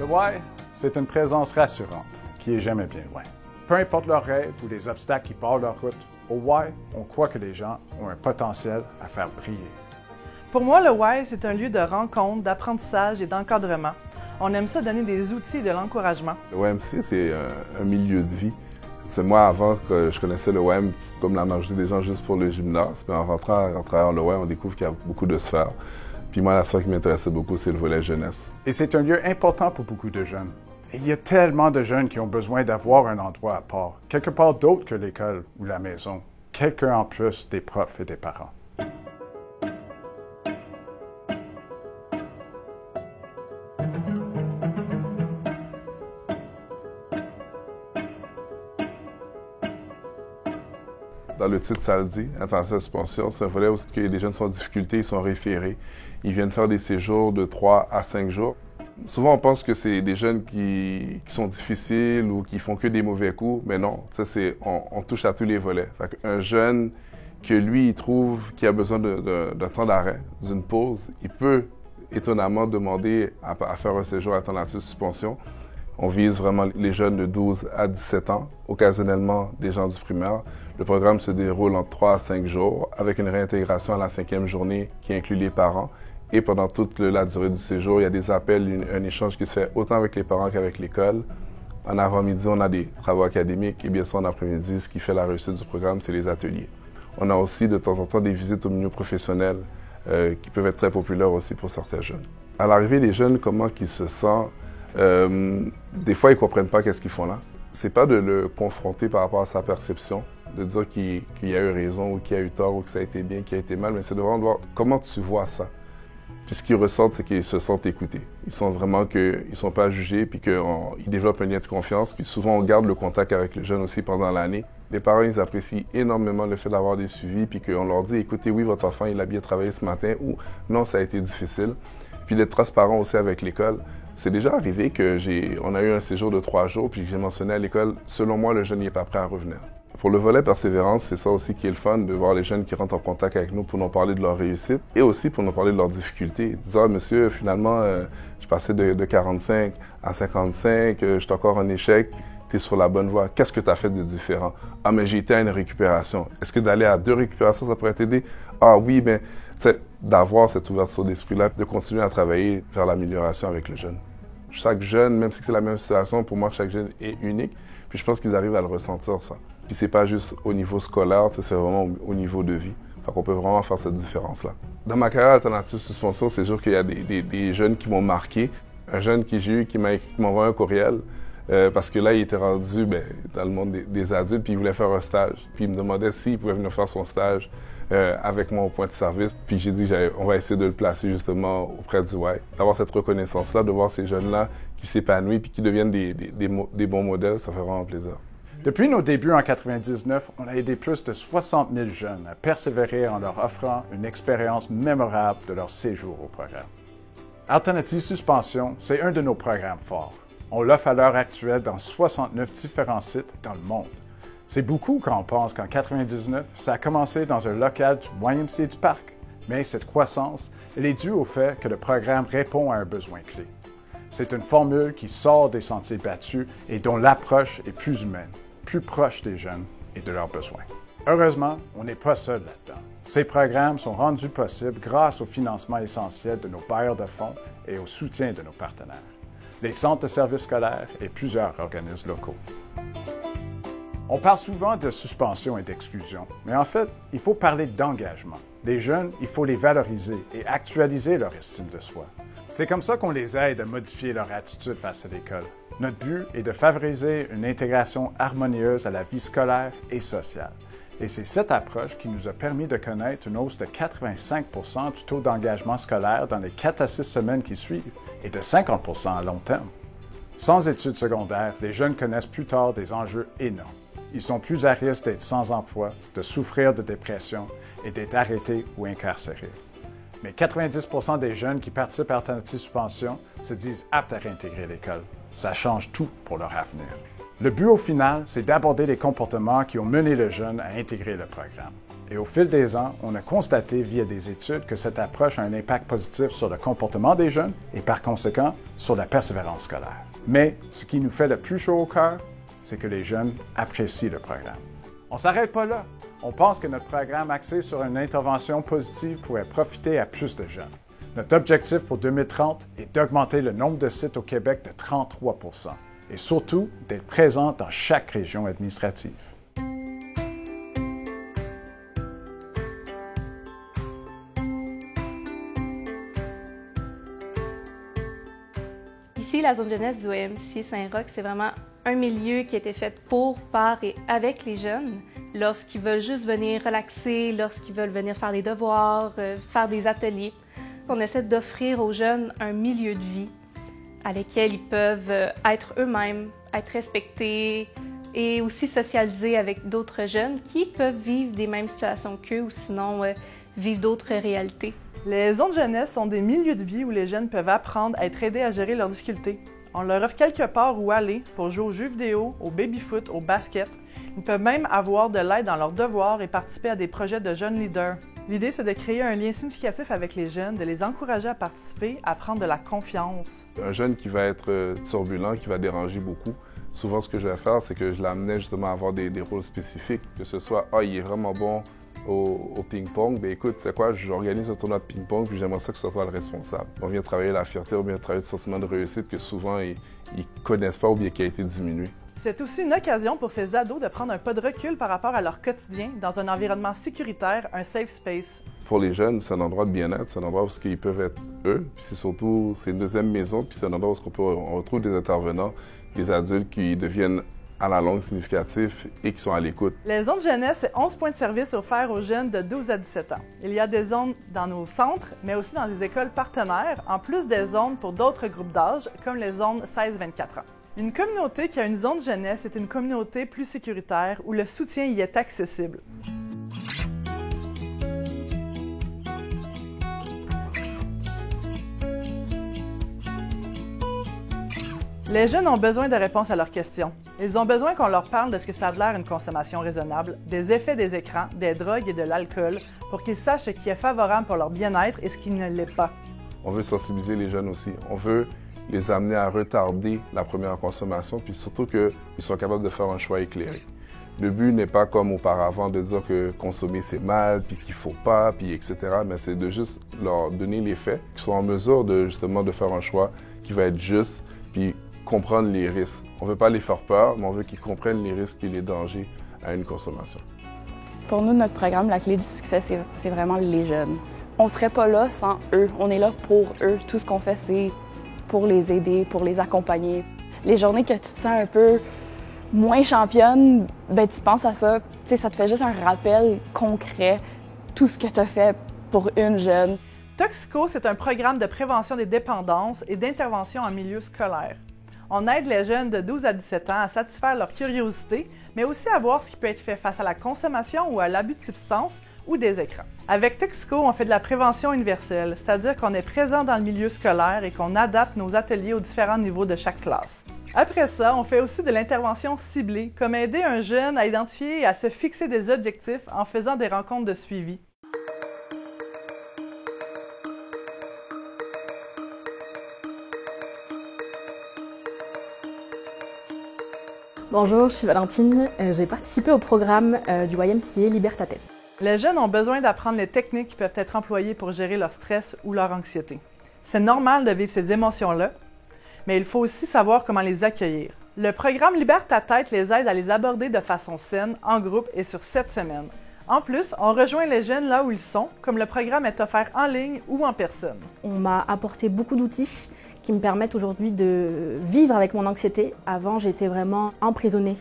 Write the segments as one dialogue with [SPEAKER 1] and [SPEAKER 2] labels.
[SPEAKER 1] Le Y, c'est une présence rassurante qui est jamais bien loin. Peu importe leurs rêves ou les obstacles qui barrent leur route, au Y, on croit que les gens ont un potentiel à faire briller.
[SPEAKER 2] Pour moi, le Y, c'est un lieu de rencontre, d'apprentissage et d'encadrement. On aime ça donner des outils et de l'encouragement.
[SPEAKER 3] Le YMCA, c'est un milieu de vie. C'est moi, avant, que je connaissais le YM comme la majorité des gens juste pour le gymnase. Mais en rentrant à travers le YM, on découvre qu'il y a beaucoup de sphères. Puis moi, la sphère qui m'intéressait beaucoup, c'est le volet jeunesse.
[SPEAKER 1] Et c'est un lieu important pour beaucoup de jeunes. Et il y a tellement de jeunes qui ont besoin d'avoir un endroit à part, quelque part d'autre que l'école ou la maison, quelqu'un en plus des profs et des parents.
[SPEAKER 3] Dans le titre, ça le dit, International Suspension, c'est un volet où les jeunes sont en difficulté, ils sont référés. Ils viennent faire des séjours de 3 à 5 jours. Souvent, on pense que c'est des jeunes qui sont difficiles ou qui font que des mauvais coups, mais non, on touche à tous les volets. Un jeune que lui, il trouve qu'il a besoin d'un temps d'arrêt, d'une pause, il peut étonnamment demander à faire un séjour alternatif suspension. On vise vraiment les jeunes de 12 à 17 ans, occasionnellement des gens du primaire. Le programme se déroule en 3 à 5 jours avec une réintégration à la 5e journée qui inclut les parents. Et pendant toute la durée du séjour, il y a des appels, un échange qui se fait autant avec les parents qu'avec l'école. En avant-midi, on a des travaux académiques et bien sûr en après-midi, ce qui fait la réussite du programme, c'est les ateliers. On a aussi de temps en temps des visites au milieu professionnel qui peuvent être très populaires aussi pour certains jeunes. À l'arrivée, les jeunes, comment ils se sentent? Des fois, ils ne comprennent pas qu'est-ce qu'ils font là. C'est pas de le confronter par rapport à sa perception, de dire qu'il a eu raison ou qu'il a eu tort ou que ça a été bien, qu'il a été mal, mais c'est de vraiment voir comment tu vois ça. Puis ce qu'ils ressentent, c'est qu'ils se sentent écoutés. Ils sentent vraiment qu'ils ne sont pas jugés, puis qu'ils développent un lien de confiance. Puis souvent, on garde le contact avec les jeunes aussi pendant l'année. Les parents, ils apprécient énormément le fait d'avoir des suivis, puis qu'on leur dit, écoutez, oui, votre enfant, il a bien travaillé ce matin, ou non, ça a été difficile. Puis d'être transparent aussi avec l'école. C'est déjà arrivé qu'on a eu un séjour de 3 jours, puis j'ai mentionné à l'école, selon moi, le jeune n'est pas prêt à revenir. Pour le volet persévérance, c'est ça aussi qui est le fun, de voir les jeunes qui rentrent en contact avec nous pour nous parler de leur réussite et aussi pour nous parler de leurs difficultés. Disant, ah, monsieur, finalement, je passais de 45 à 55, je suis encore en échec, tu es sur la bonne voie. Qu'est-ce que tu as fait de différent? Ah, mais j'ai été à une récupération. Est-ce que d'aller à 2 récupérations, ça pourrait t'aider? Ah oui, mais d'avoir cette ouverture d'esprit-là, de continuer à travailler vers l'amélioration avec le jeune. Chaque jeune, même si c'est la même situation, pour moi, chaque jeune est unique. Puis je pense qu'ils arrivent à le ressentir, ça. Puis c'est pas juste au niveau scolaire, c'est vraiment au niveau de vie. Fait qu'on peut vraiment faire cette différence-là. Dans ma carrière alternative suspension, c'est sûr qu'il y a des jeunes qui m'ont marqué. Un jeune que j'ai eu qui m'a envoyé un courriel parce que là, il était rendu dans le monde des adultes puis il voulait faire un stage. Puis il me demandait s'il pouvait venir faire son stage avec moi au point de service. Puis j'ai dit on va essayer de le placer justement auprès du Y. D'avoir cette reconnaissance-là, de voir ces jeunes-là qui s'épanouissent puis qui deviennent des bons modèles, ça fait vraiment plaisir.
[SPEAKER 1] Depuis nos débuts en 1999, on a aidé plus de 60 000 jeunes à persévérer en leur offrant une expérience mémorable de leur séjour au programme. Alternative Suspension, c'est un de nos programmes forts. On l'offre à l'heure actuelle dans 69 différents sites dans le monde. C'est beaucoup quand on pense qu'en 1999, ça a commencé dans un local du YMCA du Parc. Mais cette croissance, elle est due au fait que le programme répond à un besoin clé. C'est une formule qui sort des sentiers battus et dont l'approche est plus humaine, plus proche des jeunes et de leurs besoins. Heureusement, on n'est pas seul là-dedans. Ces programmes sont rendus possibles grâce au financement essentiel de nos bailleurs de fonds et au soutien de nos partenaires, les centres de services scolaires et plusieurs organismes locaux. On parle souvent de suspension et d'exclusion, mais en fait, il faut parler d'engagement. Les jeunes, il faut les valoriser et actualiser leur estime de soi. C'est comme ça qu'on les aide à modifier leur attitude face à l'école. Notre but est de favoriser une intégration harmonieuse à la vie scolaire et sociale. Et c'est cette approche qui nous a permis de connaître une hausse de 85 % du taux d'engagement scolaire dans les 4 à 6 semaines qui suivent et de 50 % à long terme. Sans études secondaires, les jeunes connaissent plus tard des enjeux énormes. Ils sont plus à risque d'être sans emploi, de souffrir de dépression et d'être arrêtés ou incarcérés. Mais 90 % des jeunes qui participent à Alternative Suspension se disent aptes à réintégrer l'école. Ça change tout pour leur avenir. Le but au final, c'est d'aborder les comportements qui ont mené le jeune à intégrer le programme. Et au fil des ans, on a constaté via des études que cette approche a un impact positif sur le comportement des jeunes et par conséquent sur la persévérance scolaire. Mais ce qui nous fait le plus chaud au cœur, c'est que les jeunes apprécient le programme. On ne s'arrête pas là. On pense que notre programme axé sur une intervention positive pourrait profiter à plus de jeunes. Notre objectif pour 2030 est d'augmenter le nombre de sites au Québec de 33 % et surtout d'être présent dans chaque région administrative.
[SPEAKER 4] Ici, la zone jeunesse du YMCA Saint-Roch, c'est vraiment un milieu qui a été fait pour, par et avec les jeunes. Lorsqu'ils veulent juste venir relaxer, lorsqu'ils veulent venir faire des devoirs, faire des ateliers. On essaie d'offrir aux jeunes un milieu de vie à lequel ils peuvent être eux-mêmes, être respectés et aussi socialiser avec d'autres jeunes qui peuvent vivre des mêmes situations qu'eux ou sinon vivre d'autres réalités.
[SPEAKER 2] Les zones jeunesse sont des milieux de vie où les jeunes peuvent apprendre à être aidés à gérer leurs difficultés. On leur offre quelque part où aller pour jouer aux jeux vidéo, au baby-foot, au basket. Ils peuvent même avoir de l'aide dans leurs devoirs et participer à des projets de jeunes leaders. L'idée, c'est de créer un lien significatif avec les jeunes, de les encourager à participer, à prendre de la confiance.
[SPEAKER 3] Un jeune qui va être turbulent, qui va déranger beaucoup, souvent ce que je vais faire, c'est que je l'amenais justement à avoir des rôles spécifiques, que ce soit « Ah, il est vraiment bon au ping-pong, bien écoute, c'est quoi, j'organise un tournoi de ping-pong, puis j'aimerais ça que ce soit toi le responsable. » On vient travailler la fierté, on vient travailler le sentiment de réussite que souvent ils connaissent pas ou bien qui a été diminué.
[SPEAKER 2] C'est aussi une occasion pour ces ados de prendre un pas de recul par rapport à leur quotidien dans un environnement sécuritaire, un safe space.
[SPEAKER 3] Pour les jeunes, c'est un endroit de bien-être, c'est un endroit où ils peuvent être eux, puis c'est une deuxième maison, puis c'est un endroit où on retrouve des intervenants, des adultes qui deviennent à la longue significatifs et qui sont à l'écoute.
[SPEAKER 2] Les zones jeunesse, c'est 11 points de service offerts aux jeunes de 12 à 17 ans. Il y a des zones dans nos centres, mais aussi dans des écoles partenaires, en plus des zones pour d'autres groupes d'âge, comme les zones 16-24 ans. Une communauté qui a une zone jeunesse est une communauté plus sécuritaire où le soutien y est accessible. Les jeunes ont besoin de réponses à leurs questions. Ils ont besoin qu'on leur parle de ce que ça a l'air une consommation raisonnable, des effets des écrans, des drogues et de l'alcool, pour qu'ils sachent ce qui est favorable pour leur bien-être et ce qui ne l'est pas.
[SPEAKER 3] On veut sensibiliser les jeunes aussi. On veut les amener à retarder la première consommation, puis surtout qu'ils soient capables de faire un choix éclairé. Le but n'est pas comme auparavant de dire que consommer c'est mal, puis qu'il faut pas, puis etc. Mais c'est de juste leur donner les faits, qu'ils soient en mesure de justement de faire un choix qui va être juste, puis comprendre les risques. On veut pas les faire peur, mais on veut qu'ils comprennent les risques et les dangers à une consommation.
[SPEAKER 5] Pour nous, notre programme, la clé du succès, c'est vraiment les jeunes. On serait pas là sans eux. On est là pour eux. Tout ce qu'on fait, c'est pour les aider, pour les accompagner. Les journées que tu te sens un peu moins championne, ben tu penses à ça. Tu sais, ça te fait juste un rappel concret, tout ce que tu as fait pour une jeune.
[SPEAKER 2] Toxico, c'est un programme de prévention des dépendances et d'intervention en milieu scolaire. On aide les jeunes de 12 à 17 ans à satisfaire leur curiosité, mais aussi à voir ce qui peut être fait face à la consommation ou à l'abus de substances ou des écrans. Avec Toxico, on fait de la prévention universelle, c'est-à-dire qu'on est présent dans le milieu scolaire et qu'on adapte nos ateliers aux différents niveaux de chaque classe. Après ça, on fait aussi de l'intervention ciblée, comme aider un jeune à identifier et à se fixer des objectifs en faisant des rencontres de suivi.
[SPEAKER 6] Bonjour, je suis Valentine. J'ai participé au programme du YMCA Libertatet.
[SPEAKER 2] Les jeunes ont besoin d'apprendre les techniques qui peuvent être employées pour gérer leur stress ou leur anxiété. C'est normal de vivre ces émotions-là, mais il faut aussi savoir comment les accueillir. Le programme Libertatet les aide à les aborder de façon saine, en groupe et sur 7 semaines. En plus, on rejoint les jeunes là où ils sont, comme le programme est offert en ligne ou en personne.
[SPEAKER 6] On m'a apporté beaucoup d'outils qui me permettent aujourd'hui de vivre avec mon anxiété. Avant, j'étais vraiment emprisonnée.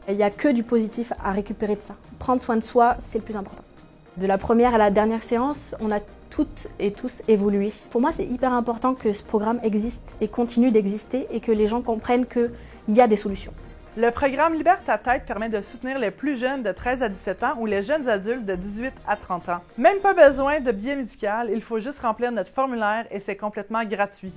[SPEAKER 6] Il n'y a que du positif à récupérer de ça. Prendre soin de soi, c'est le plus important. De la première à la dernière séance, on a toutes et tous évolué. Pour moi, c'est hyper important que ce programme existe et continue d'exister et que les gens comprennent qu'il y a des solutions.
[SPEAKER 2] Le programme Libertatet permet de soutenir les plus jeunes de 13 à 17 ans ou les jeunes adultes de 18 à 30 ans. Même pas besoin de billet médical, il faut juste remplir notre formulaire et c'est complètement gratuit.